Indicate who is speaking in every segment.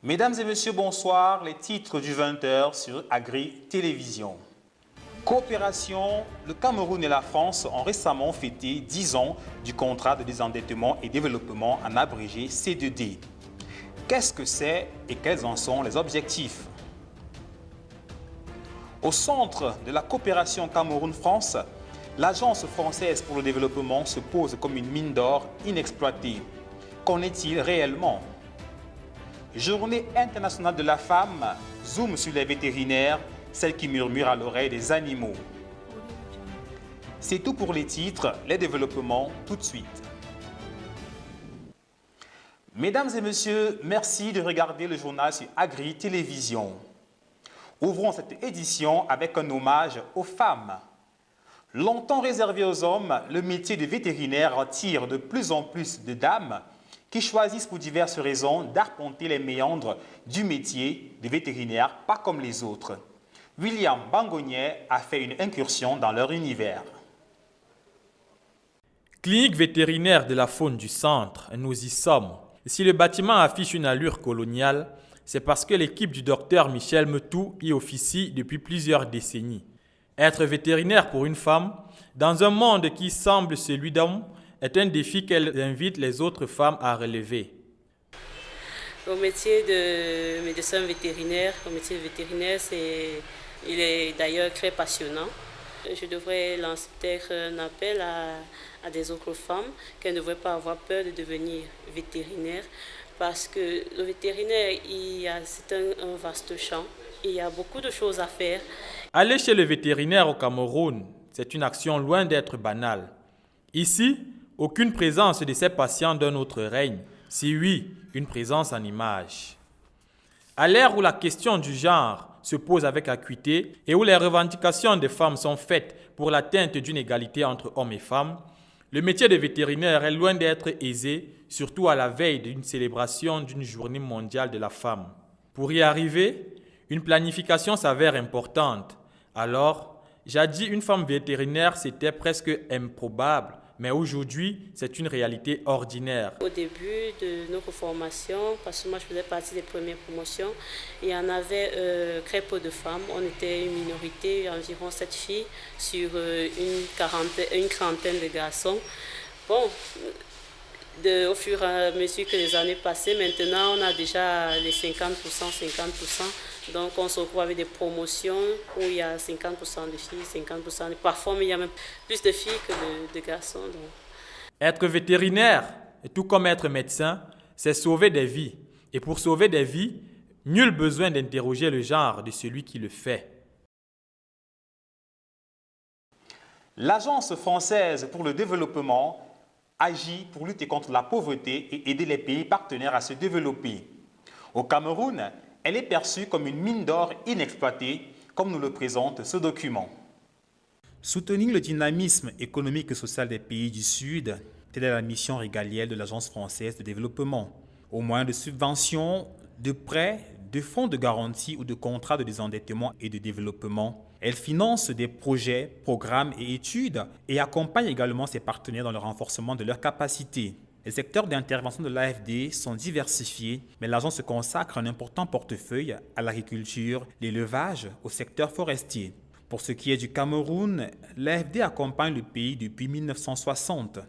Speaker 1: Mesdames et messieurs, bonsoir. Les titres du 20h sur Agri Télévision. Coopération, le Cameroun et la France ont récemment fêté 10 ans du contrat de désendettement et développement en abrégé C2D. Qu'est-ce que c'est et quels en sont les objectifs? Au centre de la coopération Cameroun-France, l'Agence française pour le développement se pose comme une mine d'or inexploitée. Qu'en est-il réellement? Journée internationale de la femme, zoom sur les vétérinaires, celles qui murmurent à l'oreille des animaux. C'est tout pour les titres, les développements tout de suite. Mesdames et messieurs, merci de regarder le journal sur Agri Télévision. Ouvrons cette édition avec un hommage aux femmes. Longtemps réservé aux hommes, le métier de vétérinaire attire de plus en plus de dames qui choisissent pour diverses raisons d'arpenter les méandres du métier de vétérinaire, pas comme les autres. William Bangonier a fait une incursion dans leur univers.
Speaker 2: Clinique vétérinaire de la faune du centre, nous y sommes. Si le bâtiment affiche une allure coloniale, c'est parce que l'équipe du docteur Michel Metou y officie depuis plusieurs décennies. Être vétérinaire pour une femme, dans un monde qui semble celui d'hommes, est un défi qu'elle invite les autres femmes à relever.
Speaker 3: Le métier de médecin vétérinaire, il est d'ailleurs très passionnant. Je devrais lancer un appel à des autres femmes qu'elles ne devraient pas avoir peur de devenir vétérinaire parce que le vétérinaire, c'est un vaste champ. Il y a beaucoup de choses à faire.
Speaker 2: Aller chez le vétérinaire au Cameroun, c'est une action loin d'être banale. Ici, aucune présence de ces patients d'un autre règne. Si oui, une présence en image. À l'ère où la question du genre se pose avec acuité et où les revendications des femmes sont faites pour l'atteinte d'une égalité entre hommes et femmes, le métier de vétérinaire est loin d'être aisé, surtout à la veille d'une célébration d'une journée mondiale de la femme. Pour y arriver, une planification s'avère importante. Alors, jadis, une femme vétérinaire, c'était presque improbable. Mais aujourd'hui, c'est une réalité ordinaire.
Speaker 3: Au début de notre formation, parce que moi je faisais partie des premières promotions, il y en avait très peu de femmes. On était une minorité, environ 7 filles sur une trentaine de garçons. Bon, au fur et à mesure que les années passaient, maintenant on a déjà les 50%. Donc on se retrouve avec des promotions où il y a 50% de filles, 50% de... Parfois, mais il y a même plus de filles que de garçons. Donc.
Speaker 2: Être vétérinaire, tout comme être médecin, c'est sauver des vies. Et pour sauver des vies, nul besoin d'interroger le genre de celui qui le fait.
Speaker 1: L'Agence française pour le développement agit pour lutter contre la pauvreté et aider les pays partenaires à se développer. Au Cameroun, elle est perçue comme une mine d'or inexploitée, comme nous le présente ce document. Soutenir le dynamisme économique et social des pays du Sud, telle est la mission régalienne de l'Agence française de développement. Au moyen de subventions, de prêts, de fonds de garantie ou de contrats de désendettement et de développement, elle finance des projets, programmes et études et accompagne également ses partenaires dans le renforcement de leurs capacités. Les secteurs d'intervention de l'AFD sont diversifiés, mais l'agence se consacre un important portefeuille à l'agriculture, l'élevage, au secteur forestier. Pour ce qui est du Cameroun, l'AFD accompagne le pays depuis 1960.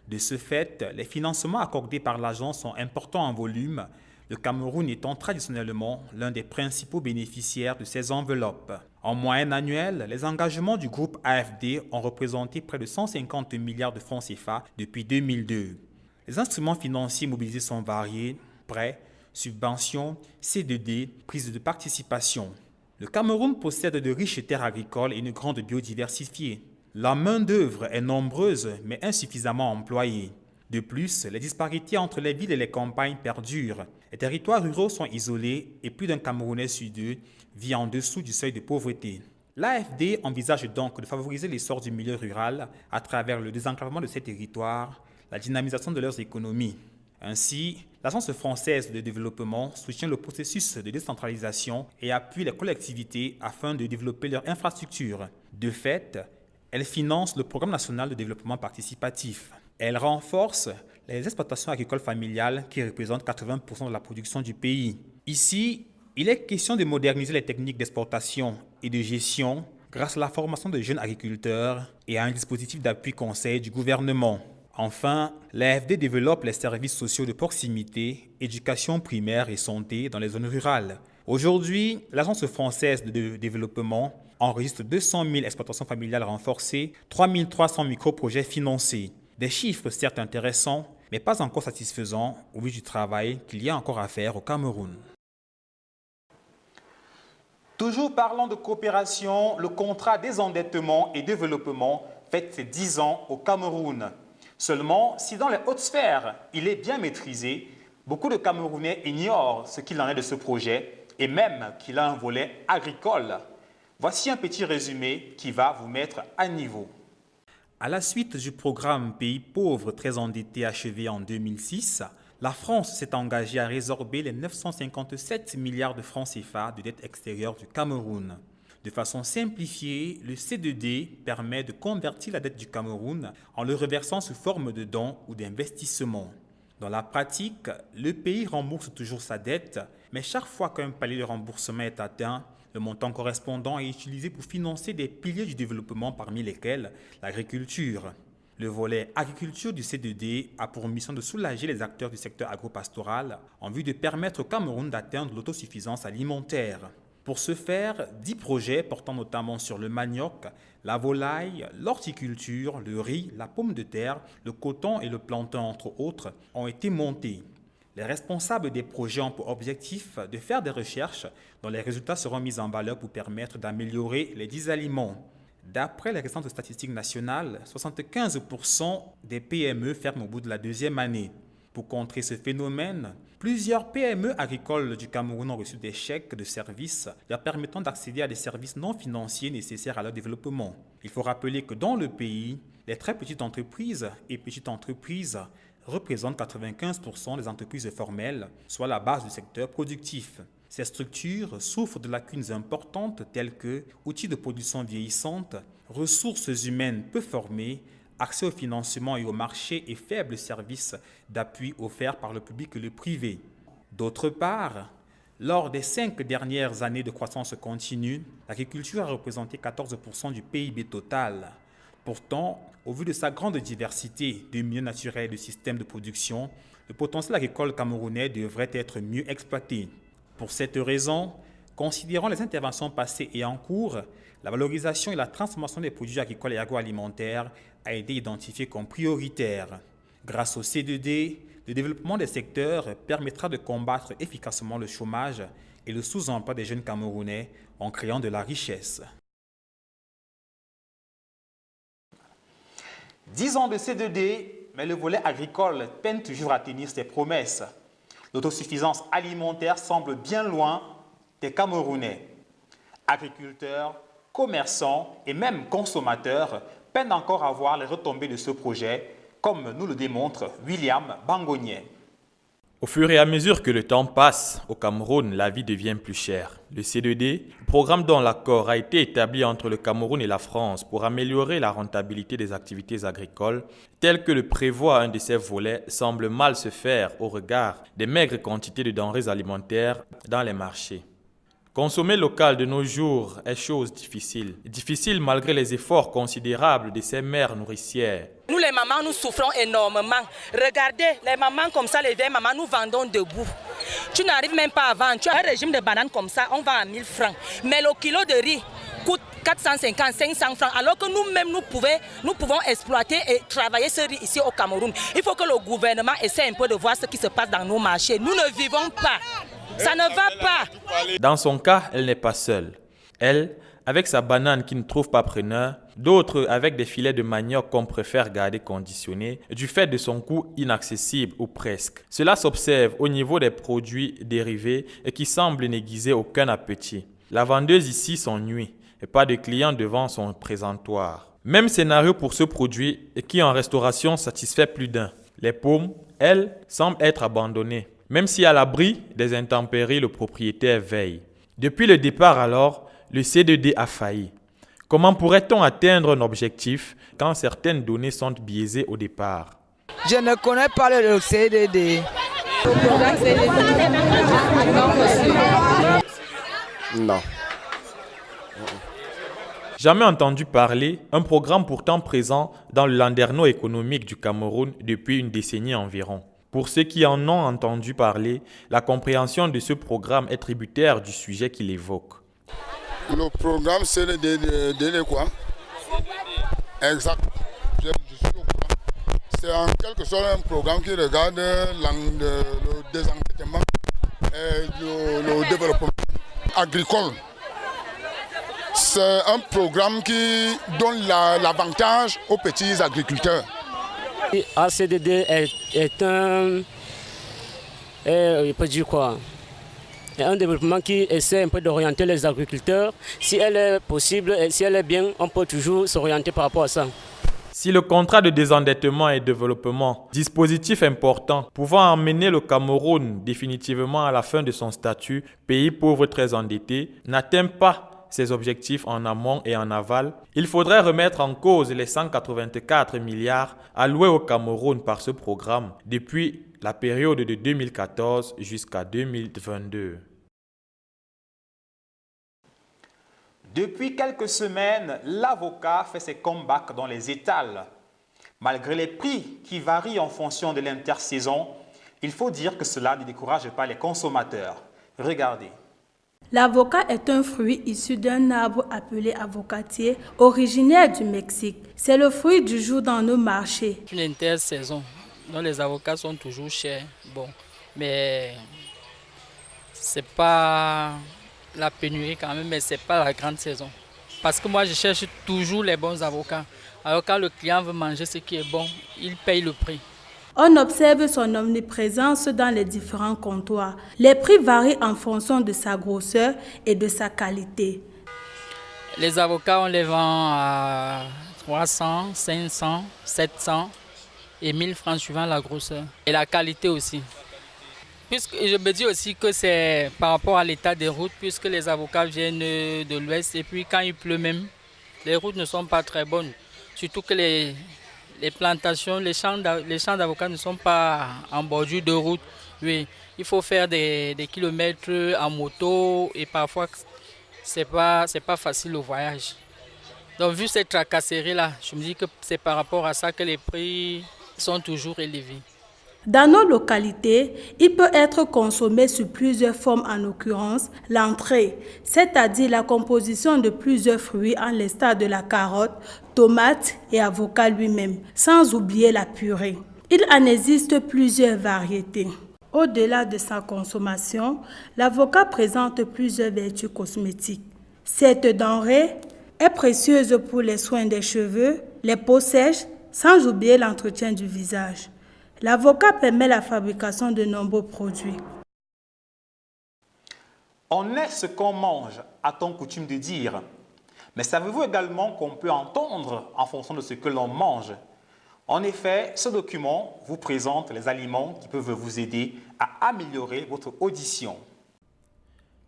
Speaker 1: De ce fait, les financements accordés par l'agence sont importants en volume, le Cameroun étant traditionnellement l'un des principaux bénéficiaires de ces enveloppes. En moyenne annuelle, les engagements du groupe AFD ont représenté près de 150 milliards de francs CFA depuis 2002. Les instruments financiers mobilisés sont variés, prêts, subventions, C2D, prises de participation. Le Cameroun possède de riches terres agricoles et une grande biodiversité. La main-d'œuvre est nombreuse mais insuffisamment employée. De plus, les disparités entre les villes et les campagnes perdurent. Les territoires ruraux sont isolés et plus d'un Camerounais sur deux vit en dessous du seuil de pauvreté. L'AFD envisage donc de favoriser l'essor du milieu rural à travers le désenclavement de ces territoires, la dynamisation de leurs économies. Ainsi, l'Agence française de développement soutient le processus de décentralisation et appuie les collectivités afin de développer leurs infrastructures. De fait, elle finance le Programme national de développement participatif. Elle renforce les exploitations agricoles familiales qui représentent 80% de la production du pays. Ici, il est question de moderniser les techniques d'exportation et de gestion grâce à la formation de jeunes agriculteurs et à un dispositif d'appui conseil du gouvernement. Enfin, l'AFD développe les services sociaux de proximité, éducation primaire et santé dans les zones rurales. Aujourd'hui, l'Agence française de développement enregistre 200 000 exploitations familiales renforcées, 3 300 micro-projets financés. Des chiffres certes intéressants, mais pas encore satisfaisants au vu du travail qu'il y a encore à faire au Cameroun. Toujours parlant de coopération, le contrat désendettement et développement fête ses 10 ans au Cameroun. Seulement, si dans les hautes sphères, il est bien maîtrisé, beaucoup de Camerounais ignorent ce qu'il en est de ce projet et même qu'il a un volet agricole. Voici un petit résumé qui va vous mettre à niveau. À la suite du programme Pays pauvres très endetté achevé en 2006, la France s'est engagée à résorber les 957 milliards de francs CFA de dette extérieure du Cameroun. De façon simplifiée, le C2D permet de convertir la dette du Cameroun en le reversant sous forme de dons ou d'investissements. Dans la pratique, le pays rembourse toujours sa dette, mais chaque fois qu'un palier de remboursement est atteint, le montant correspondant est utilisé pour financer des piliers du développement parmi lesquels l'agriculture. Le volet agriculture du C2D a pour mission de soulager les acteurs du secteur agropastoral en vue de permettre au Cameroun d'atteindre l'autosuffisance alimentaire. Pour ce faire, 10 projets portant notamment sur le manioc, la volaille, l'horticulture, le riz, la pomme de terre, le coton et le plantain entre autres ont été montés. Les responsables des projets ont pour objectif de faire des recherches dont les résultats seront mis en valeur pour permettre d'améliorer les 10 aliments. D'après les récentes statistiques nationales, 75% des PME ferment au bout de la deuxième année. Pour contrer ce phénomène, plusieurs PME agricoles du Cameroun ont reçu des chèques de services leur permettant d'accéder à des services non financiers nécessaires à leur développement. Il faut rappeler que dans le pays, les très petites entreprises et petites entreprises représentent 95% des entreprises formelles, soit la base du secteur productif. Ces structures souffrent de lacunes importantes telles que outils de production vieillissantes, ressources humaines peu formées, accès au financement et au marché et faibles services d'appui offerts par le public et le privé. D'autre part, lors des 5 dernières années de croissance continue, l'agriculture a représenté 14% du PIB total. Pourtant, au vu de sa grande diversité de milieux naturels et de systèmes de production, le potentiel agricole camerounais devrait être mieux exploité. Pour cette raison, considérant les interventions passées et en cours, la valorisation et la transformation des produits agricoles et agroalimentaires a été identifiée comme prioritaire. Grâce au C2D, le développement des secteurs permettra de combattre efficacement le chômage et le sous-emploi des jeunes Camerounais en créant de la richesse. 10 ans de C2D, mais le volet agricole peine toujours à tenir ses promesses. L'autosuffisance alimentaire semble bien loin des Camerounais. Agriculteurs, commerçants et même consommateurs peinent encore à voir les retombées de ce projet, comme nous le démontre William Bangonier.
Speaker 2: Au fur et à mesure que le temps passe, au Cameroun, la vie devient plus chère. Le C2D, programme dont l'accord a été établi entre le Cameroun et la France pour améliorer la rentabilité des activités agricoles, tel que le prévoit un de ses volets, semble mal se faire au regard des maigres quantités de denrées alimentaires dans les marchés. Consommer local de nos jours est chose difficile. Difficile malgré les efforts considérables de ces mères nourricières.
Speaker 4: Nous les mamans, nous souffrons énormément. Regardez, les mamans comme ça, les vieilles mamans, nous vendons debout. Tu n'arrives même pas à vendre. Tu as un régime de bananes comme ça, on vend à 1000 francs. Mais le kilo de riz coûte 450, 500 francs. Alors que nous-mêmes, nous pouvons exploiter et travailler ce riz ici au Cameroun. Il faut que le gouvernement essaie un peu de voir ce qui se passe dans nos marchés. Nous ne vivons pas. Ça ne va pas.
Speaker 2: Dans son cas, elle n'est pas seule. Elle, avec sa banane qui ne trouve pas preneur, d'autres avec des filets de manioc qu'on préfère garder conditionnés du fait de son coût inaccessible ou presque. Cela s'observe au niveau des produits dérivés et qui semblent n'aiguiser aucun appétit. La vendeuse ici s'ennuie et pas de clients devant son présentoir. Même scénario pour ce produit qui en restauration satisfait plus d'un. Les pommes, elles, semblent être abandonnées. Même si à l'abri des intempéries, le propriétaire veille. Depuis le départ alors, le C2D a failli. Comment pourrait-on atteindre un objectif quand certaines données sont biaisées au départ?
Speaker 5: Je ne connais pas le C2D. Non.
Speaker 2: Jamais entendu parler, un programme pourtant présent dans le landerneau économique du Cameroun depuis une décennie environ. Pour ceux qui en ont entendu parler, la compréhension de ce programme est tributaire du sujet qu'il évoque.
Speaker 5: Le programme, c'est le DD quoi? Exact. Je suis au courant. C'est en quelque sorte un programme qui regarde le désendettement et le développement agricole. C'est un programme qui donne l'avantage aux petits agriculteurs.
Speaker 6: ACDD est un, je peux dire quoi, un développement qui essaie un peu d'orienter les agriculteurs. Si elle est possible et si elle est bien, on peut toujours s'orienter par rapport à ça.
Speaker 2: Si le contrat de désendettement et développement, dispositif important pouvant emmener le Cameroun définitivement à la fin de son statut pays pauvre très endetté, n'atteint pas ses objectifs en amont et en aval, il faudrait remettre en cause les 184 milliards alloués au Cameroun par ce programme depuis la période de 2014 jusqu'à 2022.
Speaker 1: Depuis quelques semaines, l'avocat fait ses comebacks dans les étals. Malgré les prix qui varient en fonction de l'intersaison, il faut dire que cela ne décourage pas les consommateurs. Regardez.
Speaker 7: L'avocat est un fruit issu d'un arbre appelé avocatier, originaire du Mexique. C'est le fruit du jour dans nos marchés.
Speaker 8: Une intersaison, donc les avocats sont toujours chers. Bon, mais c'est pas la pénurie quand même, mais c'est pas la grande saison. Parce que moi, je cherche toujours les bons avocats. Alors quand le client veut manger ce qui est bon, il paye le prix.
Speaker 7: On observe son omniprésence dans les différents comptoirs. Les prix varient en fonction de sa grosseur et de sa qualité.
Speaker 8: Les avocats, on les vend à 300, 500, 700 et 1000 francs suivant la grosseur. Et la qualité aussi. Puisque je me dis aussi que c'est par rapport à l'état des routes, puisque les avocats viennent de l'ouest et puis quand il pleut même, les routes ne sont pas très bonnes. Surtout que les plantations, les champs d'avocats ne sont pas en bordure de route. Oui, il faut faire des kilomètres en moto et parfois c'est pas facile le voyage. Donc vu cette tracasserie-là, je me dis que c'est par rapport à ça que les prix sont toujours élevés.
Speaker 7: Dans nos localités, il peut être consommé sous plusieurs formes, en l'occurrence l'entrée, c'est-à-dire la composition de plusieurs fruits en l'estat de la carotte, tomate et avocat lui-même, sans oublier la purée. Il en existe plusieurs variétés. Au-delà de sa consommation, l'avocat présente plusieurs vertus cosmétiques. Cette denrée est précieuse pour les soins des cheveux, les peaux sèches, sans oublier l'entretien du visage. L'avocat permet la fabrication de nombreux produits.
Speaker 1: On est ce qu'on mange, a-t-on coutume de dire. Mais savez-vous également qu'on peut entendre en fonction de ce que l'on mange? En effet, ce document vous présente les aliments qui peuvent vous aider à améliorer votre audition.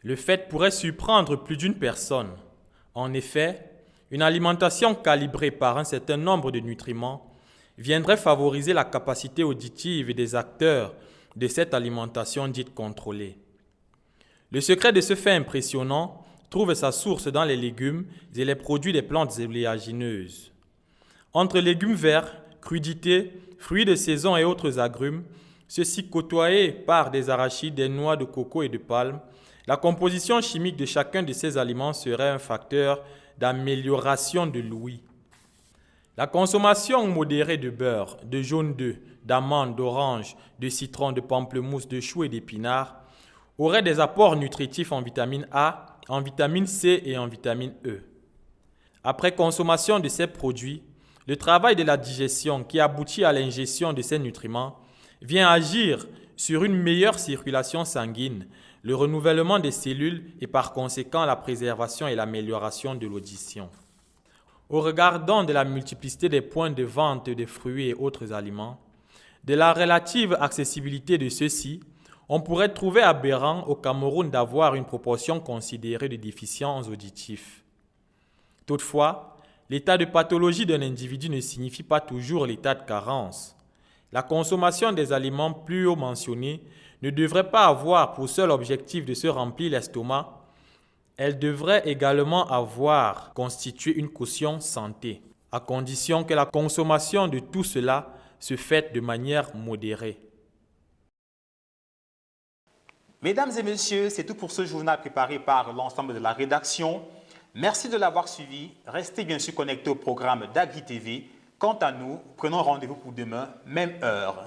Speaker 2: Le fait pourrait surprendre plus d'une personne. En effet, une alimentation calibrée par un certain nombre de nutriments viendrait favoriser la capacité auditive des acteurs de cette alimentation dite contrôlée. Le secret de ce fait impressionnant trouve sa source dans les légumes et les produits des plantes oléagineuses. Entre légumes verts, crudités, fruits de saison et autres agrumes, ceux-ci côtoyés par des arachides, des noix de coco et de palme, la composition chimique de chacun de ces aliments serait un facteur d'amélioration de l'ouïe. La consommation modérée de beurre, de jaune d'œuf, d'amandes, d'orange, de citron, de pamplemousse, de choux et d'épinards aurait des apports nutritifs en vitamine A, en vitamine C et en vitamine E. Après consommation de ces produits, le travail de la digestion qui aboutit à l'ingestion de ces nutriments vient agir sur une meilleure circulation sanguine, le renouvellement des cellules et par conséquent la préservation et l'amélioration de l'audition. Au regard donc de la multiplicité des points de vente des fruits et autres aliments, de la relative accessibilité de ceux-ci, on pourrait trouver aberrant au Cameroun d'avoir une proportion considérée de déficients auditifs. Toutefois, l'état de pathologie d'un individu ne signifie pas toujours l'état de carence. La consommation des aliments plus haut mentionnés ne devrait pas avoir pour seul objectif de se remplir l'estomac. Elle devrait également avoir constitué une caution santé, à condition que la consommation de tout cela se fasse de manière modérée.
Speaker 1: Mesdames et messieurs, c'est tout pour ce journal préparé par l'ensemble de la rédaction. Merci de l'avoir suivi. Restez bien sûr connectés au programme d'Agri TV. Quant à nous, prenons rendez-vous pour demain, même heure.